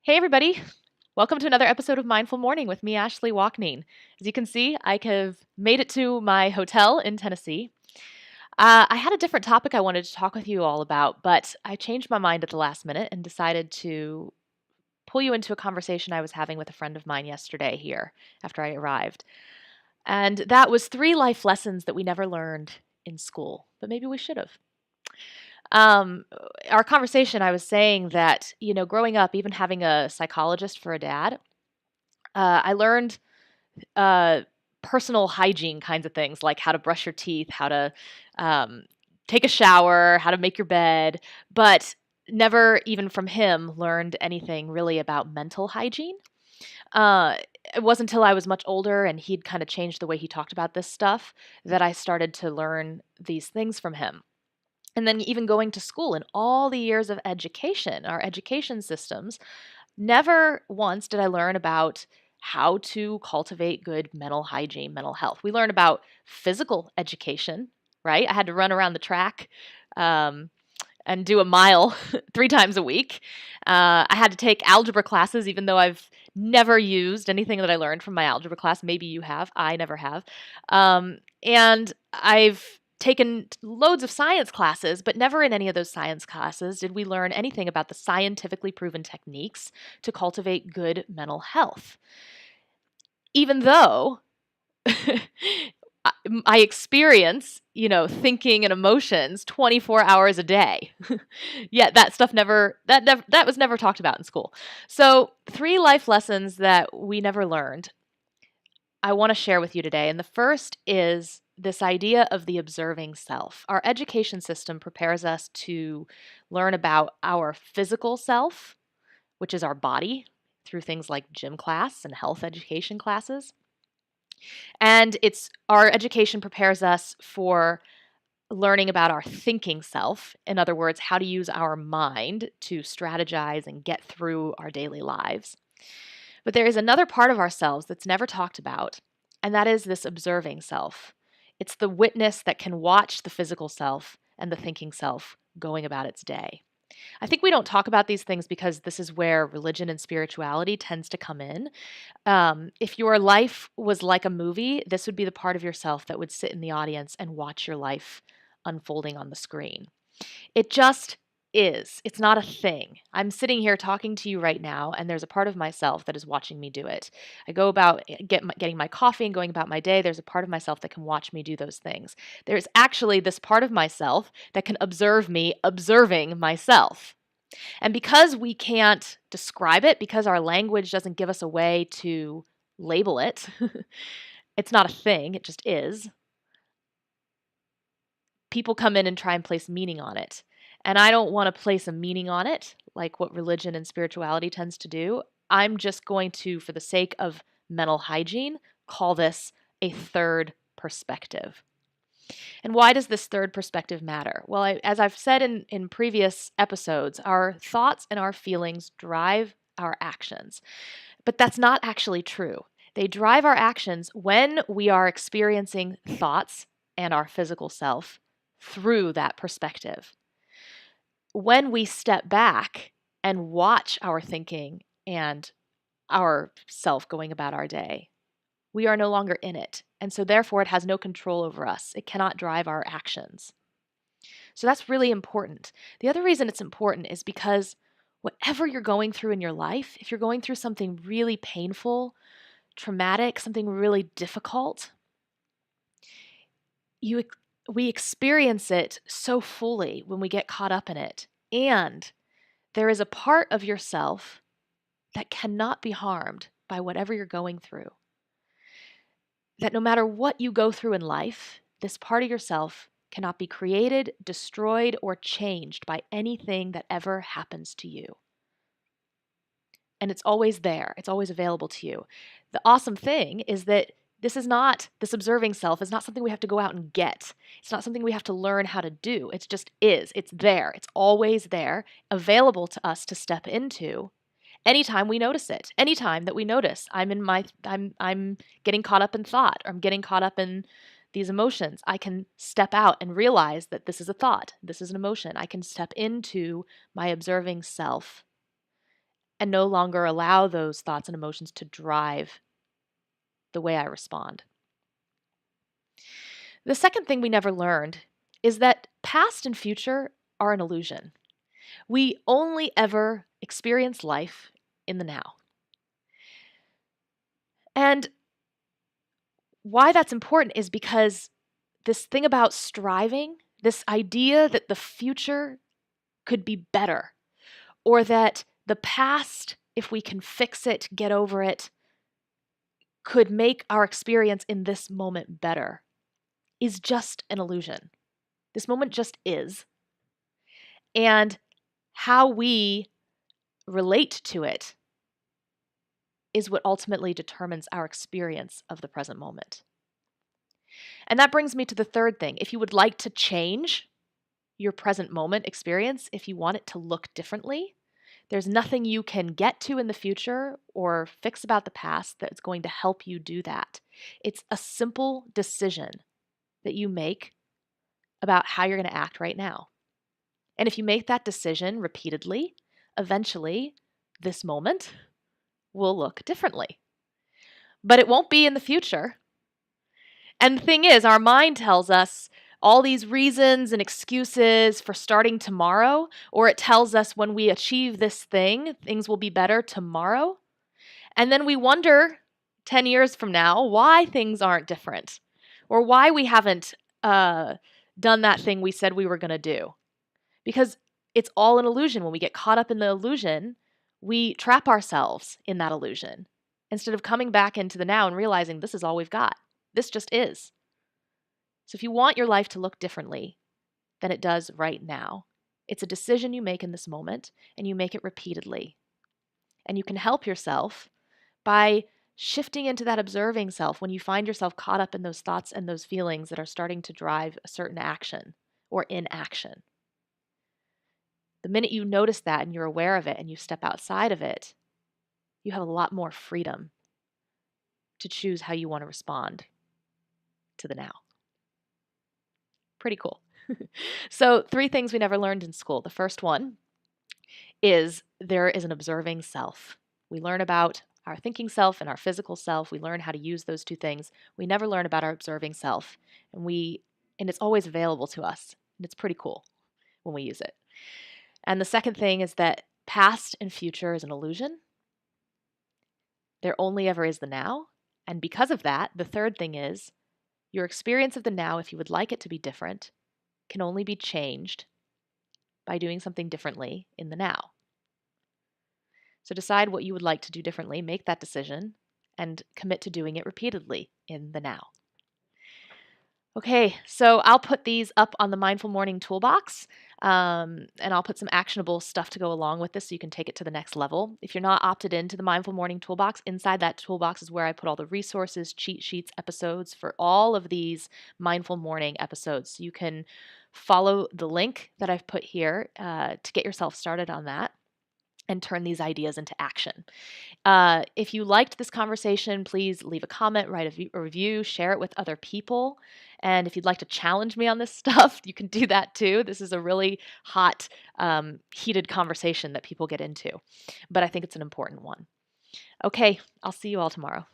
Hey, everybody. Welcome to another episode of Mindful Morning with me, Ashley Walkneen. As you can see, I have made it to my hotel in Tennessee. I had a different topic I wanted to talk with you all about, but I changed my mind at the last minute and decided to pull you into a conversation I was having with a friend of mine yesterday here after I arrived. And that was three life lessons that we never learned in school, but maybe we should have. Um, our conversation, I was saying that, growing up, even having a psychologist for a dad, I learned uh, personal hygiene kinds of things, like how to brush your teeth, how to um, take a shower, how to make your bed, but never even from him learned anything really about mental hygiene. Uh, it wasn't until I was much older and he'd kind of changed the way he talked about this stuff that I started to learn these things from him. And then even going to school and all the years of education, our education systems, never once did I learn about how to cultivate good mental hygiene, mental health. We learn about physical education, right? I had to run around the track um, and do a mile 3 times a week. I had to take algebra classes, even though I've never used anything that I learned from my algebra class. Maybe you have. I never have. And I've taken loads of science classes, but never in any of those science classes did we learn anything about the scientifically proven techniques to cultivate good mental health. Even though I experience, thinking and emotions 24 hours a day. Yet that stuff that was never talked about in school. So, three life lessons that we never learned I want to share with you today. And the first is this idea of the observing self. Our education system prepares us to learn about our physical self, which is our body, through things like gym class and health education classes. And it's our education prepares us for learning about our thinking self. In other words, how to use our mind to strategize and get through our daily lives. But there is another part of ourselves that's never talked about, and that is this observing self. It's the witness that can watch the physical self and the thinking self going about its day. I think we don't talk about these things because this is where religion and spirituality tends to come in. If your life was like a movie, this would be the part of yourself that would sit in the audience and watch your life unfolding on the screen. It just is. It's not a thing. I'm sitting here talking to you right now, and there's a part of myself that is watching me do it. I go about getting my coffee and going about my day. There's a part of myself that can watch me do those things. There's actually this part of myself that can observe me observing myself. And because we can't describe it, because our language doesn't give us a way to label it, it's not a thing, it just is. People come in and try and place meaning on it. And I don't want to place a meaning on it, like what religion and spirituality tends to do. I'm just going to, for the sake of mental hygiene, call this a third perspective. And why does this third perspective matter? Well, as I've said in previous episodes, our thoughts and our feelings drive our actions. But that's not actually true. They drive our actions when we are experiencing thoughts and our physical self through that perspective. When we step back and watch our thinking and our self going about our day, we are no longer in it. And so, therefore, it has no control over us. It cannot drive our actions. So, that's really important. The other reason it's important is because whatever you're going through in your life, if you're going through something really painful, traumatic, something really difficult, you we experience it so fully when we get caught up in it. And there is a part of yourself that cannot be harmed by whatever you're going through. That no matter what you go through in life, this part of yourself cannot be created, destroyed, or changed by anything that ever happens to you. And it's always there, it's always available to you. The awesome thing is that this observing self is not something we have to go out and get. It's not something we have to learn how to do. It just is. It's there. It's always there, available to us to step into anytime we notice it. Anytime that we notice I'm getting caught up in thought, or I'm getting caught up in these emotions, I can step out and realize that this is a thought, this is an emotion. I can step into my observing self and no longer allow those thoughts and emotions to drive the way I respond. The second thing we never learned is that past and future are an illusion. We only ever experience life in the now. And why that's important is because this thing about striving, this idea that the future could be better, or that the past, if we can fix it, get over it, could make our experience in this moment better, is just an illusion. This moment just is. And how we relate to it is what ultimately determines our experience of the present moment. And that brings me to the third thing. If you would like to change your present moment experience, if you want it to look differently, there's nothing you can get to in the future or fix about the past that's going to help you do that. It's a simple decision that you make about how you're going to act right now. And if you make that decision repeatedly, eventually this moment will look differently. But it won't be in the future. And the thing is, our mind tells us all these reasons and excuses for starting tomorrow, or it tells us when we achieve this thing, things will be better tomorrow. And then we wonder 10 years from now why things aren't different, or why we haven't done that thing we said we were going to do. Because it's all an illusion. When we get caught up in the illusion, we trap ourselves in that illusion instead of coming back into the now and realizing this is all we've got. This just is. So if you want your life to look differently than it does right now, it's a decision you make in this moment, and you make it repeatedly. And you can help yourself by shifting into that observing self when you find yourself caught up in those thoughts and those feelings that are starting to drive a certain action or inaction. The minute you notice that and you're aware of it and you step outside of it, you have a lot more freedom to choose how you want to respond to the now. Pretty cool. So 3 things we never learned in school. The first one is there is an observing self. We learn about our thinking self and our physical self. We learn how to use those 2 things. We never learn about our observing self. And it's always available to us. And it's pretty cool when we use it. And the second thing is that past and future is an illusion. There only ever is the now. And because of that, the third thing is your experience of the now, if you would like it to be different, can only be changed by doing something differently in the now. So decide what you would like to do differently, make that decision, and commit to doing it repeatedly in the now. Okay, so I'll put these up on the Mindful Morning Toolbox, and I'll put some actionable stuff to go along with this so you can take it to the next level. If you're not opted into the Mindful Morning Toolbox, inside that toolbox is where I put all the resources, cheat sheets, episodes for all of these Mindful Morning episodes. So you can follow the link that I've put here to get yourself started on that and turn these ideas into action. If you liked this conversation, please leave a comment, write a review, share it with other people. And if you'd like to challenge me on this stuff, you can do that too. This is a really hot, heated conversation that people get into, but I think it's an important one. Okay, I'll see you all tomorrow.